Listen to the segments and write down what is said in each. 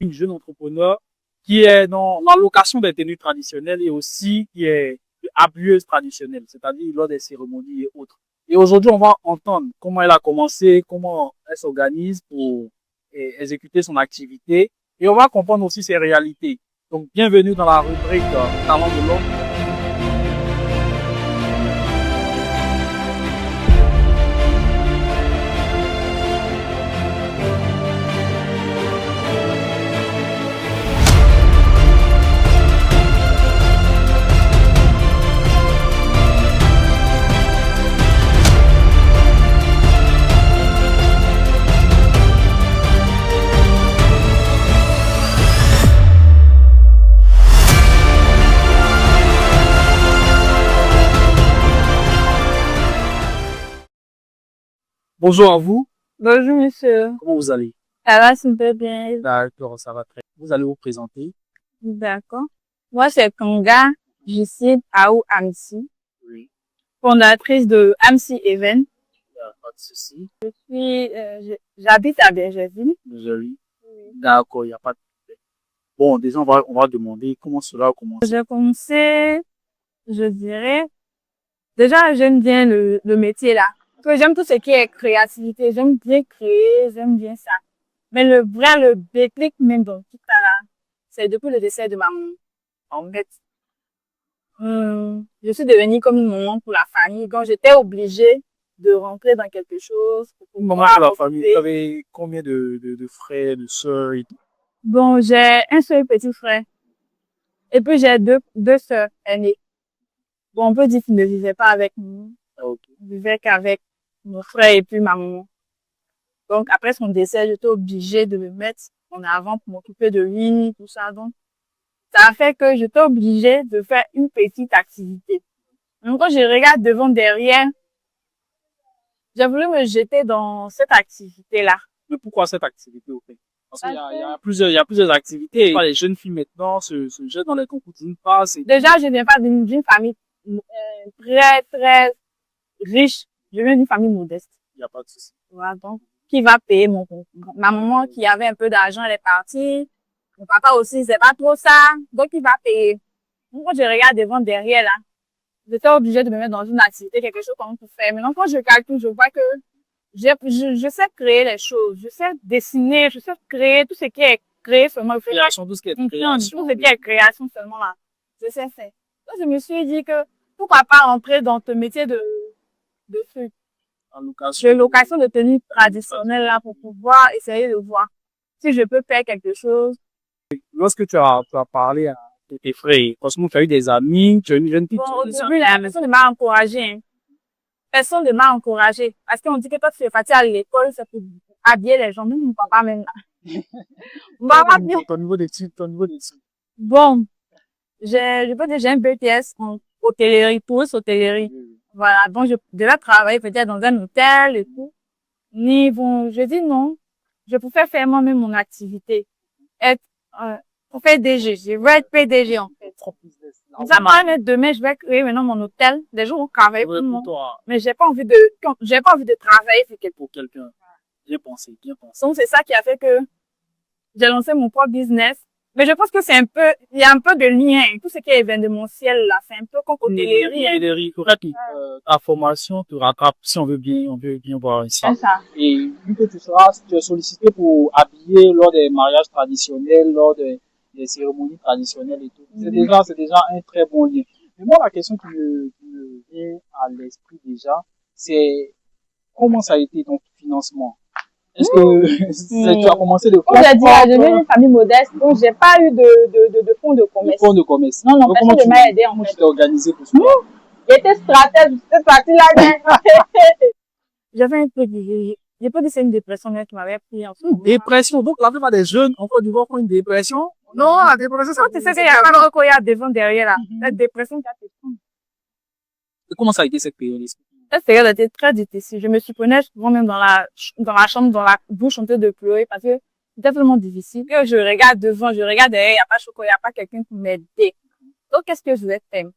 Une jeune entrepreneur qui est dans la location des tenues traditionnelles et aussi qui est habilleuse traditionnelle, c'est-à-dire lors des cérémonies et autres. Et aujourd'hui, on va entendre comment elle a commencé, comment elle s'organise pour exécuter son activité et on va comprendre aussi ses réalités. Donc, bienvenue dans la rubrique Talent de l'homme. Bonjour à vous. Bonjour, monsieur. Comment vous allez? Ça va super bien. D'accord, ça va très bien. Vous allez vous présenter? D'accord. Moi, c'est Kanga. Je suis Aou Amsi, Oui. fondatrice de Amsi Event. Pas de souci. Puis, j'habite à Bergerville. Joli. D'accord, il n'y a pas de problème. Bon, déjà, on va demander comment cela a commencé. J'ai commencé, je dirais, déjà, j'aime bien le métier là. Parce que j'aime tout ce qui est créativité. J'aime bien créer, j'aime bien ça. Mais le déclic même dans tout ça là, c'est depuis le décès de ma maman. En fait, je suis devenue comme une maman pour la famille. Quand j'étais obligée de rentrer dans quelque chose pour Maman pouvoir de la famille, m'occuper. vous avez combien de frères, de sœurs et tout? Bon, j'ai un seul petit frère. Et puis j'ai deux sœurs aînées. Bon, on peut dire qu'ils ne vivaient pas avec nous. Ok. Ils vivaient qu'avec mon frère et puis ma maman. Donc, après son décès, j'étais obligée de me mettre en avant pour m'occuper de lui, tout ça. Donc, ça a fait que j'étais obligée de faire une petite activité. Donc, quand je regarde devant, derrière, j'ai voulu me jeter dans cette activité-là. Mais pourquoi cette activité au fait? Parce qu'il y a plusieurs activités. Les jeunes filles maintenant se jettent dans les concours d'une passe. Déjà, je viens pas d'une famille très, très riche. Je viens d'une famille modeste. Il n'y a pas de souci. Voilà, donc, qui va payer mon concours? Ma maman, qui avait un peu d'argent, elle est partie. Mon papa aussi, c'est pas trop ça. Donc, il va payer. Donc, quand je regarde devant, derrière, là, j'étais obligée de me mettre dans une activité, quelque chose qu'on peut faire. Maintenant, quand je calcule, je vois que je sais créer les choses. Je sais dessiner, je sais créer tout ce qui est créé seulement. Création, tout ce qui est création. Tout ce qui est création seulement, là. Je sais faire. Donc, je me suis dit que, pourquoi pas rentrer dans ce métier de truc, En location. de location de tenue traditionnelle, là, pour pouvoir essayer de voir si je peux faire quelque chose. Lorsque tu as parlé à tes frères, parce que tu as eu des amis, tu as une jeune fille. Bon, au début, là, personne ne m'a encouragé, hein. Personne ne m'a encouragé. Parce qu'on dit que toi, tu es parti à l'école, c'est pour habiller les gens. Même mon papa, même là. Mon papa, Ton niveau d'études, ton niveau d'études. bon, je peux dire, j'ai un BTS en hôtellerie, tourisme hôtellerie. Voilà. Donc, je devais travailler peut-être dans un hôtel et tout. Mais bon, je dis non. Je préfère faire moi-même mon activité. Être, pour faire DG. Je veux être PDG, en fait. Ça m'a même demain, je vais créer maintenant mon hôtel. Des jours où on travaille pour moi. Mais j'ai pas envie de travailler pour quelqu'un. Bien pensé, bien pensé. Donc, c'est ça qui a fait que j'ai lancé mon propre business. Mais je pense que il y a un peu de lien. Tout ce qui est événementiel, là, c'est un peu comme hôtellerie. Hôtellerie, correct. Ta formation te rattrape, si on veut bien voir ici. C'est ça. Et vu que tu es sollicité pour habiller lors des mariages traditionnels, lors des cérémonies traditionnelles et tout. C'est déjà un très bon lien. Mais moi, la question qui me vient à l'esprit déjà, c'est comment ça a été ton financement? Est-ce que tu as commencé de comme j'ai dit, je viens d'une famille modeste, donc j'ai pas eu de fonds de commerce. Fonds de commerce. Non, personne ne m'a aidé en Comment fait. tu t'es organisé pour ça? J'étais stratège, j'étais partie là. J'avais un peu j'ai pas dit c'est une dépression qui m'avait pris en ce moment. Dépression. Donc, la plupart des jeunes en Côte d'Ivoire ont une dépression. Non, la dépression, Quand tu sais qu'il y a pas de y a devant, derrière là. Cette dépression qui a te prendre. Et comment ça a été cette période? Cette période était très difficile. Je me suis prenée souvent même dans la chambre, dans la bouche en train de pleurer parce que c'était tellement difficile que je regarde devant, je regarde derrière, il n'y a pas chocolat, il n'y a pas quelqu'un pour m'aider. Donc, qu'est-ce que je vais faire?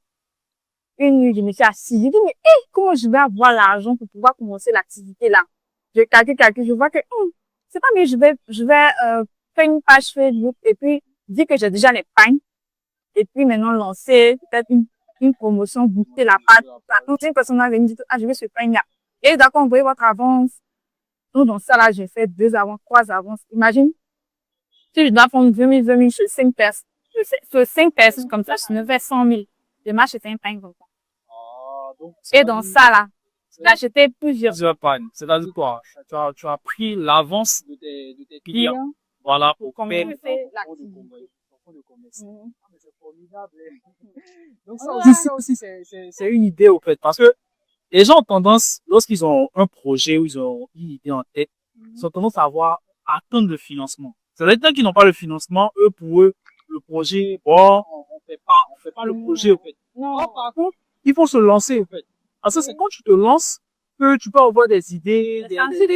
Une nuit, je me suis assise. J'ai dit, mais, comment je vais avoir l'argent pour pouvoir commencer l'activité là? Je calcule, je vois que, c'est pas mieux, je vais fait une page Facebook et puis dire que j'ai déjà les pagnes et puis maintenant lancer peut-être une promotion, booster la page. Par contre, une personne va venir dire, ah, je veux ce pagne-là. Et d'accord, envoyez votre avance. Donc, dans ça, là, j'ai fait 2 avances, 3 avances. Imagine, si je dois prendre 20 000 sur 5 personnes, sur 5 personnes comme ça, je me fais 100 000. Je m'achète un pain comme ça. Ah, donc, Et dans ça, là, j'ai acheté plusieurs. plusieurs pannes. C'est-à-dire quoi? Tu as pris l'avance de tes clients. Voilà, pour Comment faire fait ton fonds de l'activité. commerce. Mhm. Ah, mais c'est formidable. Donc Ouais. ça aussi, c'est une idée, au fait. Parce que les gens ont tendance, lorsqu'ils ont un projet ou ils ont une idée en tête, ils ont tendance à attendre le financement. C'est les gens qui n'ont pas le financement, eux, pour eux, le projet, bon, on fait pas le projet, au fait. Non. Or, par contre, il faut se lancer, au fait. Parce que c'est quand tu te lances que tu peux avoir des idées,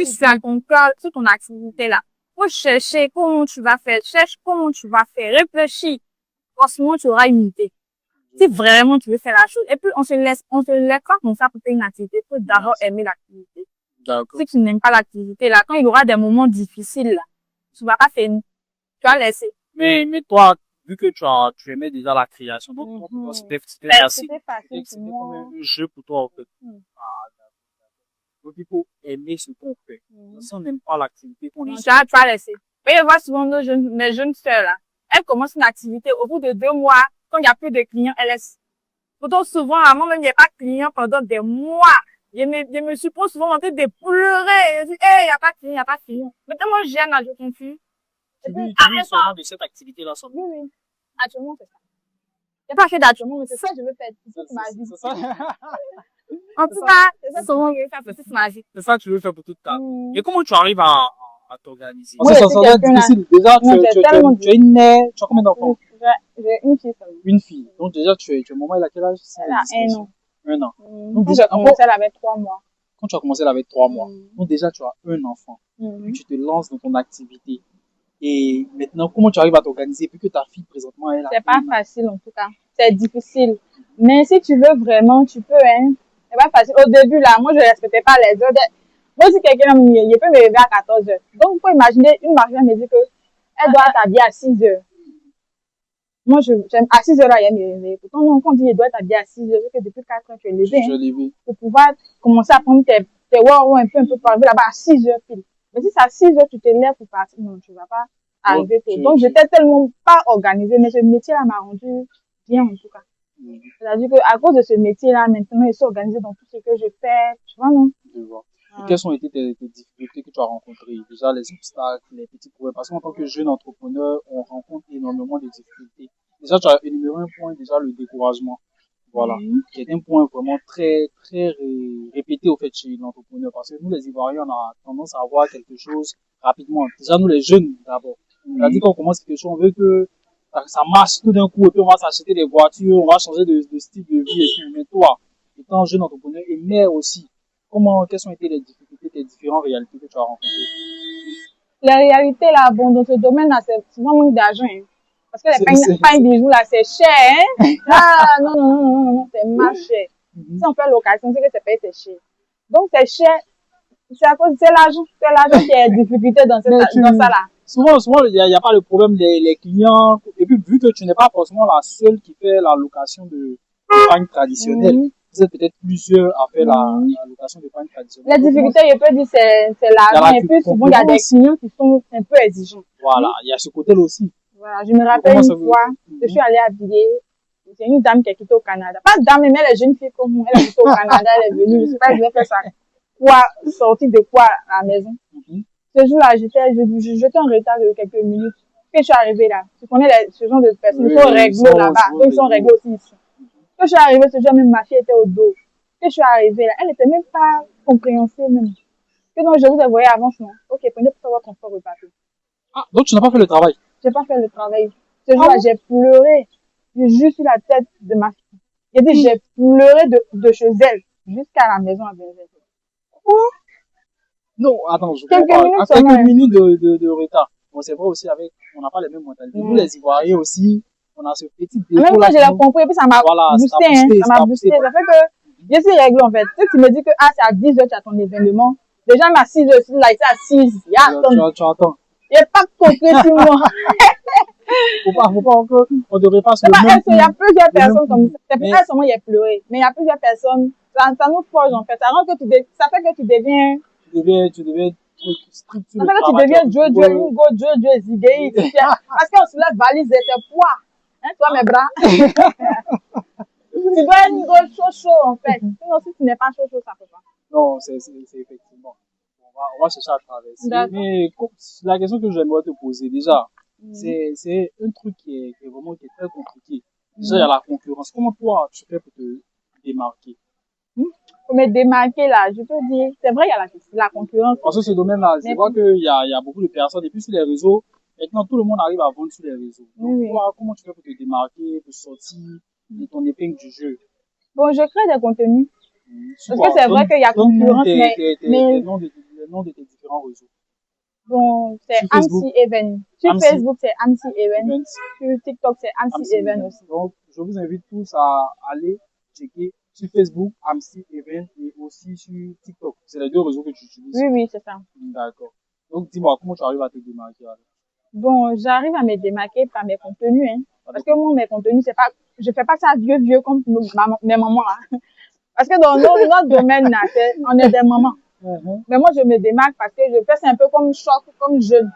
C'est à ton cœur, sur ton activité là. Faut chercher comment tu vas faire, cherche comment tu vas faire, réfléchis. Forcément, tu auras une idée. Si vraiment tu veux faire la chose, et puis on se laisse pas comme ça pour faire une activité, faut d'abord aimer l'activité. D'accord. Si tu n'aimes pas l'activité là, quand il y aura des moments difficiles là, tu vas pas faire, tu vas laisser. Mais toi, vu que tu aimais déjà la création, donc pour toi, c'était facile. C'était facile C'était pour comme moi. un jeu pour toi, en fait. Mhm. Ah, donc il faut aimer ce qu'on fait. Si on n'aime pas l'activité, on Non, est tu vas laisser. Et je vois souvent mes jeunes sœurs là, elles commencent une activité au bout de 2 mois, quand il n'y a plus de clients, elles laissent. Pourtant, souvent, avant même, il n'y a pas de clients pendant des mois. Je me suppose souvent en train de pleurer. Je dis, hey, il n'y a pas de clients, il n'y a pas de clients. Mais tellement jeune, là, je confus. Tu vis seulement de cette activité-là, ça. Oui, oui. Actuellement, c'est ça. Il n'y a pas fait d'actuellement, mais c'est ça que je veux faire. C'est ça qui m'a dit. C'est ça. En tout cas, c'est ça que je veux faire pour toute ma vie. C'est ça que tu veux faire pour toute ta vie. Mm. Et comment tu arrives à t'organiser? Oui, Ça c'est doit être quelqu'un là. difficile. Déjà, Non, j'ai tellement tu as une mère, tu as combien d'enfants? J'ai une fille seulement. Une fille. Donc déjà, tu es maman, elle a quel âge? Elle a 1 an. 1 an. Donc déjà, j'ai commencé, elle avait 3 mois. Quand tu as commencé, elle avait 3 mois. Donc déjà, tu as un enfant. Mm. Puis tu te lances dans ton activité. Et maintenant, comment tu arrives à t'organiser vu que ta fille, présentement, elle a C'est pas facile, en tout cas. C'est difficile. Mais si tu veux vraiment, tu peux, hein. C'est pas facile. Au début, là, moi, je respectais pas les heures. Moi, si quelqu'un, il peut me lever à 14 heures. Donc, il faut imaginer, une mariée me dit que elle doit être habillée à 6 heures. Moi, j'aime, à 6 heures, là, il y a me réveiller. Pourtant, non, quand on dit, elle doit être habillée à 6 heures, c'est que depuis 4 heures, tu es levé, Je hein. l'ai vu. Pour pouvoir commencer à prendre tes wow, un peu par là-bas à 6 heures pile. Mais si c'est à 6 heures, tu te lèves pour partir, non, tu vas pas arriver tôt. Donc, j'étais tellement pas organisée, mais ce métier-là m'a rendu bien, en tout cas. C'est-à-dire qu'à cause de ce métier-là, maintenant, je suis organisée dans tout ce que je fais, tu vois, non? Je vois. Et quelles ont été tes difficultés que tu as rencontrées? Déjà, les obstacles, les petits problèmes. Parce qu'en tant que jeune entrepreneur, on rencontre énormément de difficultés. Déjà, tu as énuméré un point, déjà, le découragement. Voilà. Qui est un point vraiment très, très répété, au fait, chez l'entrepreneur. Parce que nous, les Ivoiriens, on a tendance à avoir quelque chose rapidement. Déjà, nous, les jeunes, d'abord. C'est-à-dire qu'on commence quelque chose, on veut que ça marche tout d'un coup, et puis on va s'acheter des voitures, on va changer de style de vie et tout. Mais toi, étant jeune entrepreneur et mère aussi, quelles ont été les difficultés, les différentes réalités que tu as rencontrées? La réalité, là, bon, dans ce domaine-là, c'est souvent manque d'argent, hein. Parce que les pains bijoux, là, c'est cher, hein. Ah, non, c'est mal cher. Si on fait location, c'est que c'est payé, c'est cher. Donc, c'est cher. C'est à cause, c'est l'argent qui a des difficultés dans ça, là. Souvent, il y a pas le problème des clients. Et puis, vu que tu n'es pas forcément la seule qui fait la location de pain traditionnelle, vous êtes peut-être plusieurs à faire la location de pain traditionnelle. La difficulté, je peux dire, c'est l'argent. Et puis, souvent, il y a des clients qui sont un peu exigeants. Voilà, il y a ce côté-là aussi. Voilà, je me rappelle une fois, je suis allée habiller. C'est une dame qui est quittée au Canada. Pas dame, mais elle est jeune fille comme moi. Elle est quittée au Canada, elle est venue. Je sais pas, je vais faire ça. Quoi, sortir de quoi à la maison. Ce jour-là, j'étais en retard de quelques minutes. Quand je suis arrivée là, tu connais ce genre de personnes, ils sont réglo là-bas. Donc, ils sont réglo aussi ici. Quand je suis arrivée, ce jour, même ma fille était au dos. Quand je suis arrivée là, elle n'était même pas compréhensible même. Que donc, je vous ai voyé avant, non? Ok, prenez pour votre transport reparti. Ah, donc tu n'as pas fait le travail? J'ai pas fait le travail. Ce jour-là, j'ai pleuré. J'ai juste sur la tête de ma fille. J'ai dit, j'ai pleuré de chez elle jusqu'à la maison à Benjamin. Quoi? Non, attends, je quelques comprends. minutes, quelques minutes de retard. Bon, c'est vrai aussi on n'a pas les mêmes mentalités. Nous, les Ivoiriens aussi, on a ce petit défaut. Même quand je l'ai compris, et puis ça m'a boosté, hein. Ça m'a boosté. Ça fait que, je suis réglé, en fait. Si tu me dis que, c'est à 10 heures, tu as ton événement. Déjà, même à 6 heures, là, c'est à 6. Tu attends. Il n'y a pas de concret sur moi. Faut pas encore, on devrait pas se C'est le pas même elle, il y a coup. plusieurs Le même personnes comme coup. ça. C'est Mais, pas seulement il y a pleuré, mais il y a plusieurs personnes. Ça nous forge, en fait. Ça rend que ça fait que tu deviens, tu devais être strict sur ça le fait que tu travail, tu deviens as Dieu, Dieu, toujours, une go, Dieu, Dieu, zigué. Parce qu'on se lève valise et tes poids. Hein, toi, mes bras. Tu dois être une go chaud, chaud, en fait. Sinon, si tu n'es pas chaud, chaud, ça peut pas. non, c'est effectivement. On va chercher à traverser. D'accord. Mais la question que j'aimerais te poser déjà, Mhm. c'est un truc qui est vraiment qui est très compliqué. Déjà, il y a la concurrence. Comment toi, tu fais pour te démarquer? Pour me démarquer, là, je peux dire, c'est vrai, il y a la concurrence. Parce que ce domaine-là, je Mais vois qu'il y a beaucoup de personnes. Et puis sur les réseaux, maintenant, tout le monde arrive à vendre sur les réseaux. Donc, oui, oui. toi, comment tu fais pour te démarquer, pour sortir de ton épingle du jeu? Bon, je crée des contenus. Sur Parce que quoi? c'est vrai qu'il y a Donne-nous concurrence, mais les noms de tes différents réseaux. bon, c'est Sur Facebook, AMSI Even. Sur AMSI Facebook, c'est AMSI Even. Events, Sur TikTok, c'est AMSI AMSI Even Events. aussi. Donc, je vous invite tous à aller checker sur Facebook, AMSI Events et aussi sur TikTok. C'est les deux réseaux que tu utilises. Oui, oui, c'est ça. D'accord. Donc, dis-moi, comment tu arrives à te démarquer alors? Bon, j'arrive à me démarquer par mes contenus, hein. Parce que moi, mes contenus, c'est pas, je fais pas ça vieux comme mes mamans, là. Parce que dans notre domaine, là, on est des mamans. Mais moi, je me démarque parce que je fais, c'est un peu comme choc, comme jeune.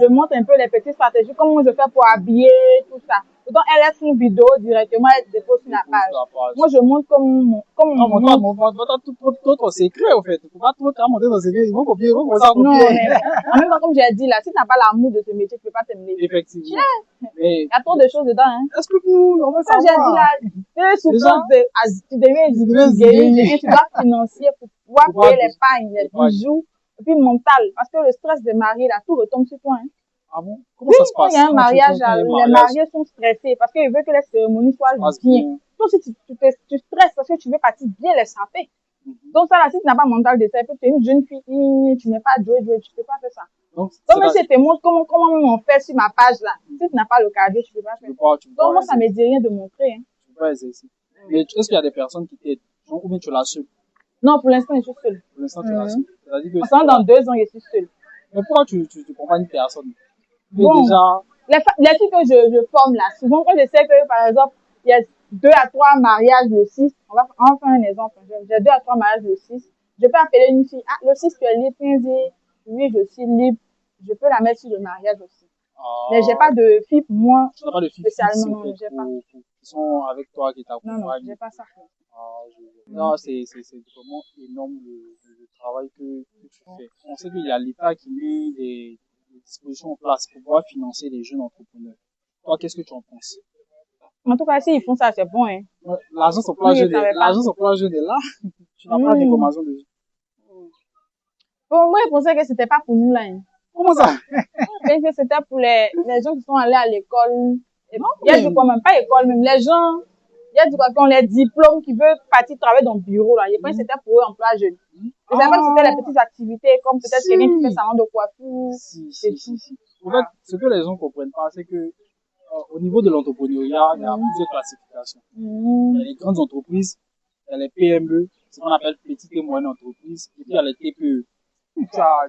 Je montre un peu les petites stratégies, comment je fais pour habiller, tout ça. Pourtant, elle laisse une vidéo directement, elle dépose sur la page. Moi, je montre comme Non, mon montre tout ton secret, en fait. Faut pas trop montrer ton secret. Ils vont copier, ils vont commencer à Non, copier. mais en même temps, comme j'ai dit là, si tu n'as pas l'amour de ce métier, tu peux pas t'aimer. Effectivement. Il y a trop de choses dedans, hein. Explique-nous, on veut Ça, j'ai dit savoir. là, souffrance de, tu deviens guéri, tu dois financier pour pouvoir payer les pagnes, les bijoux, et puis mental. Parce que le stress des mariés, là, tout retombe sur toi, hein. Ah bon? Comment ça se Quand passe? il y a un Quand mariage, quand il y a un les mariage, mariés sont stressés parce qu'ils veulent que les cérémonies soient passe bien. bien. Toi aussi, tu stresses parce que tu veux partir bien les saper. Donc ça là, si tu n'as pas mental de ça, tu es une jeune fille, tu n'es pas douée, tu peux pas faire ça. Donc, même si je te montre comment on fait sur ma page là, si tu n'as pas le cardio, tu peux pas faire. tu peux Donc moi, pas ça me dit rien de montrer, hein. Tu peux pas exercer. Mais est-ce qu'il y a des personnes qui t'aident? Ou bien tu l'as seule? Non, pour l'instant, je suis seule. Pour l'instant, tu l'as seule. C'est-à-dire que Parce que dans 2 ans, je suis seule. Mais pourquoi tu prends pas une personne? Mais Bon, déjà, les filles que je forme là, souvent quand je sais que, par exemple, il y a 2 à 3 mariages le 6, on va faire un exemple. J'ai 2 à 3 mariages le 6. Je peux appeler une fille, ah, le 6 tu es libre, puis elle dit, oui, je suis libre. Je peux la mettre sur le mariage aussi. Mais j'ai pas de filles pour moi, tu n'as pas de filles spécialement, fixes, en non, fait, j'ai pas. qui sont avec toi, qui Non, t'accompagnent. j'ai pas ça. Non, c'est vraiment énorme le travail que tu fais. On sait qu'il y a l'État qui met des dispositions en place pour pouvoir financer les jeunes entrepreneurs. Toi, qu'est-ce que tu en penses? En tout cas, s'ils font ça, c'est bon, hein. Ouais, l'agence emploi jeune est là. Tu n'as pas d'informations dessus. Bon, moi, je pensais que c'était pas pour nous, là, hein. Comment ça? Je pensais que c'était pour les gens qui sont allés à l'école. Il y a du quoi, même pas école, même les gens, il y a du quoi, qui ont les diplômes, qui veulent partir travailler dans le bureau, là. Je pensais que c'était pour eux, emploi jeune. Je savais pas que c'était les petites activités, comme peut-être quelqu'un qui fait salon de coiffure. Si. En fait, ce que les gens comprennent pas, c'est que, au niveau de l'entrepreneuriat, il y a plusieurs classifications. Il y a les grandes entreprises, il y a les PME, ce qu'on appelle petites et moyennes entreprises, et puis il y a les TPE.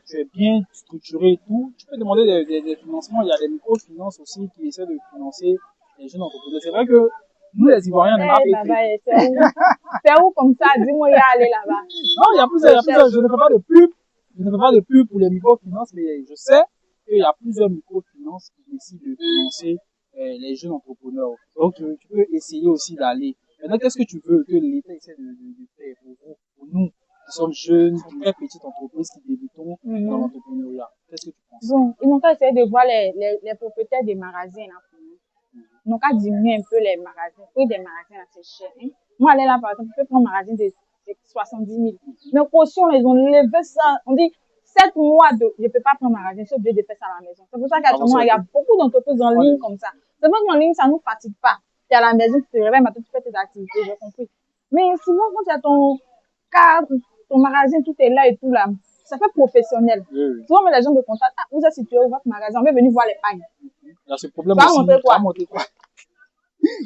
Tu es bien structuré et tout, tu peux demander des financements. Il y a des microfinances aussi qui essaient de financer les jeunes entrepreneurs. C'est vrai que nous, les Ivoiriens, on n'a pas c'est où comme ça? Dis-moi, il y a aller là-bas. Non, il y a plusieurs. Je ne fais pas de pub. Je ne fais pas de pub pour les microfinances, mais je sais qu'il y a plusieurs microfinances qui décident de financer les jeunes entrepreneurs. Donc, tu peux essayer aussi d'aller. Maintenant, qu'est-ce que tu veux que l'État essaie de faire pour nous? Qui sommes jeunes, qui très petites entreprises qui débutons dans l'entrepreneuriat. Qu'est-ce que tu penses? Bon, ils n'ont qu'à essayer de voir les propriétaires des magasins là pour nous. Ils n'ont qu'à diminuer un peu les magasins. Oui, des magasins là, c'est cher, hein. Moi, aller là, par exemple, je peux prendre un magasin de 70 000. Mais caution, ils ont levé ça. On dit 7 mois je peux pas prendre un magasin, je suis obligée de faire ça à la maison. C'est pour ça qu'actuellement, il y a beaucoup d'entreprises en ligne comme ça. C'est vrai qu'en ligne, ça nous fatigue pas. Tu es à la maison, tu te réveilles, maintenant tu fais tes activités, j'ai compris. Mais souvent, quand tu as ton cadre, ton magasin, tout est là et tout là, ça fait professionnel. Oui. Souvent, les gens me contactent, ah, vous êtes situé où votre magasin, on veut venir voir les pagnes. Il y a ce problème ça aussi. Montrer quoi?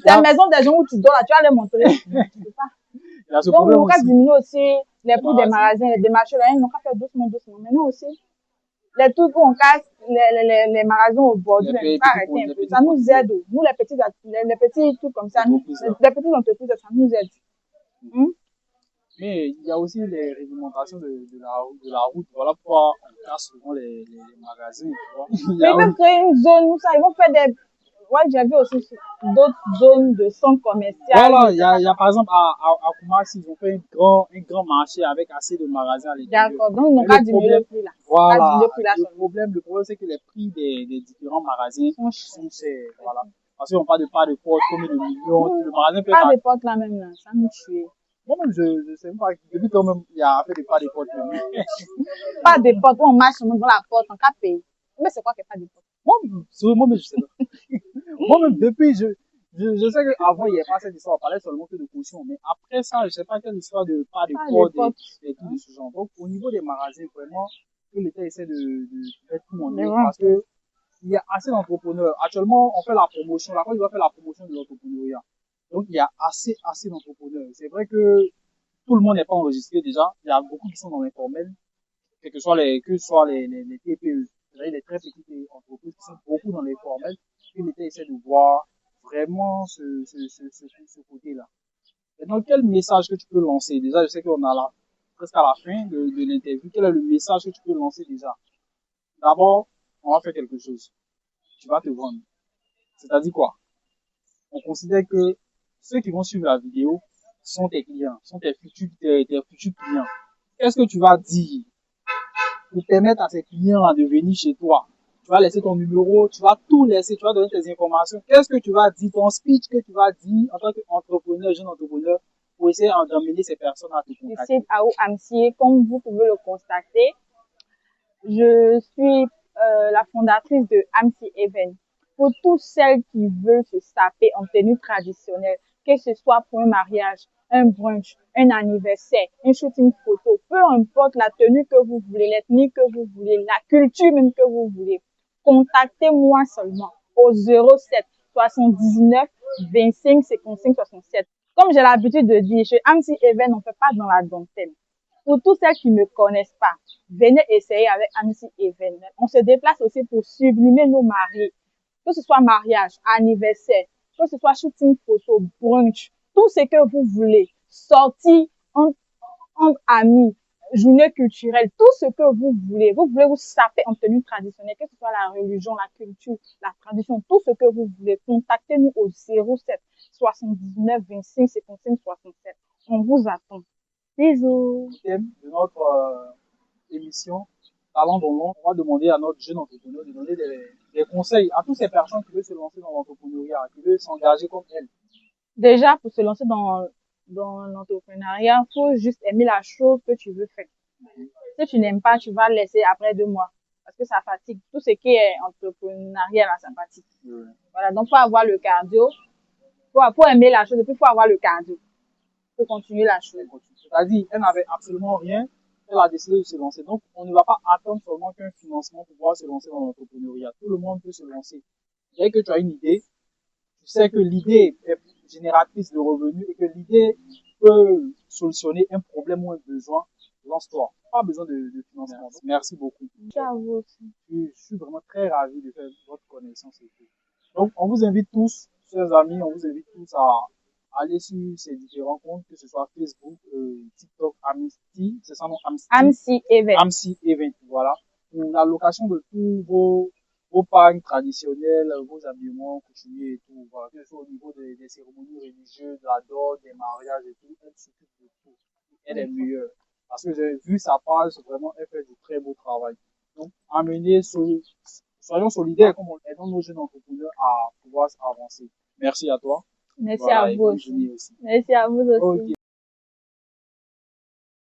C'est la maison des gens où tu dors là, tu vas les montrer. Tu peux pas. Donc, on va diminuer aussi les prix des magasins, les démarches là, ils n'ont qu'à faire doucement. Maintenant aussi, les trucs où on casse les magasins au bordure, Les il faut petits arrêter un les peu. petits Ça nous producteurs, aide. Nous, les petits trucs comme ça, entreprises, là. les petites entreprises, ça nous aide. Hmm? Mais il y a aussi les réglementations de la route. Voilà pourquoi on casse souvent les magasins, tu vois. Il y Mais a ils peuvent aussi, créer une zone où ça, ils vont faire des, ouais, j'ai vu aussi d'autres zones de centres commerciaux. voilà, il y a par exemple à Kumasi, ils ont fait un grand marché avec assez de magasins à l'intérieur. D'accord. Donc, ils n'ont Mais qu'à le diminuer le problème, prix là. Qu'à voilà, diminuer le prix là seulement. le problème, c'est que les prix des différents magasins Ils sont chers. sont chers, voilà. Parce qu'on parle de pas de porte, combien de millions, le magasin peut être Pas à... de porte là même là, ça nous tue. Moi-même, je sais pas, depuis quand même, il y a fait des pas de porte. Pas de porte, où on marche seulement devant la porte, on qu'à payer. Mais c'est quoi que pas de porte? Moi-même, je sais pas. Moi-même, depuis, je sais qu'avant, il n'y avait pas cette histoire, on parlait seulement que de caution. Mais après ça, je sais pas quelle histoire de pas de Pas de code porte. et tout de ce genre. Donc, au niveau des magasins, vraiment, que l'État essaie de mettre tout en Mais œuvre ouais. parce que il y a assez d'entrepreneurs. Actuellement, on fait la promotion. La Côte d'Ivoire fait la promotion de l'entrepreneuriat. Donc, il y a assez d'entrepreneurs. C'est vrai que tout le monde n'est pas enregistré déjà. Il y a beaucoup qui sont dans l'informel, que ce soit les TPE, c'est-à-dire les très petites entreprises qui sont beaucoup dans l'informel. Et l'État essaie de voir vraiment ce côté-là. Maintenant, quel message que tu peux lancer? Déjà, je sais qu'on a là, presque à la fin de l'interview. Quel est le message que tu peux lancer déjà? D'abord, on va faire quelque chose. Tu vas te vendre. C'est-à-dire quoi? On considère que ceux qui vont suivre la vidéo sont tes clients, sont tes futurs clients. Qu'est-ce que tu vas dire pour permettre à ces clients-là de venir chez toi? Tu vas laisser ton numéro, tu vas tout laisser, tu vas donner tes informations. Qu'est-ce que tu vas dire, ton speech que tu vas dire en tant qu'entrepreneur, jeune entrepreneur, pour essayer d'emmener ces personnes à te Du contacter? site AO Amsier, comme vous pouvez le constater, je suis la fondatrice de Amsi Event. Pour toutes celles qui veulent se saper en tenue traditionnelle, que ce soit pour un mariage, un brunch, un anniversaire, un shooting photo, peu importe la tenue que vous voulez, l'ethnie que vous voulez, la culture même que vous voulez, contactez-moi seulement au 07 79 25 55 67. Comme j'ai l'habitude de dire, chez Amsi Event, on ne fait pas dans la dentelle. Pour tous celles qui ne me connaissent pas, venez essayer avec Amnesty Event. On se déplace aussi pour sublimer nos mariés, que ce soit mariage, anniversaire, que ce soit shooting photo, brunch, tout ce que vous voulez, sortie entre amis, journée culturelle, tout ce que vous voulez. Vous voulez vous saper en tenue traditionnelle, que ce soit la religion, la culture, la tradition, tout ce que vous voulez. Contactez-nous au 07 79 25 55 67. On vous attend. Bisous. Thème de notre émission, Talent dans l'ombre, on va demander à notre jeune entrepreneur de donner des conseils à toutes ces personnes qui veulent se lancer dans l'entrepreneuriat, qui veulent s'engager comme elle. Déjà, pour se lancer dans l'entrepreneuriat, il faut juste aimer la chose que tu veux faire. Si tu n'aimes pas, tu vas laisser après 2 mois. Parce que ça fatigue. Tout ce qui est entrepreneuriat, là, ça fatigue. Voilà. Donc, faut avoir le cardio. Faut aimer la chose et puis faut avoir le cardio. Faut continuer la chose. C'est-à-dire, elle n'avait absolument rien. Elle a décidé de se lancer. Donc, on ne va pas attendre seulement qu'un financement pour pouvoir se lancer dans l'entrepreneuriat. Tout le monde peut se lancer. Dès que tu as une idée, tu sais que l'idée est génératrice de revenus et que l'idée peut solutionner un problème ou un besoin, lance-toi. Pas besoin de financement. Donc, merci beaucoup. Merci à vous aussi. Je suis vraiment très ravi de faire votre connaissance et tout. Donc, on vous invite tous, chers amis, on vous invite tous à aller sur ces différents comptes, que ce soit Facebook, TikTok, Amnesty, c'est ça non, Amsi Event. Amnesty Event, voilà, pour la location de tous vos pagnes traditionnelles, vos habillements coutumiers et tout, voilà, que ce soit au niveau des cérémonies religieuses, de la dot, des mariages et tout, elle s'occupe de tout. Elle est meilleure. Parce que j'ai vu sa page, vraiment, elle fait du très beau travail. Donc, soyons solidaires comme on aidons nos jeunes entrepreneurs à pouvoir avancer. Merci à toi. Merci Voilà, à et vous bonne aussi. journée aussi. Merci à vous aussi. Ok.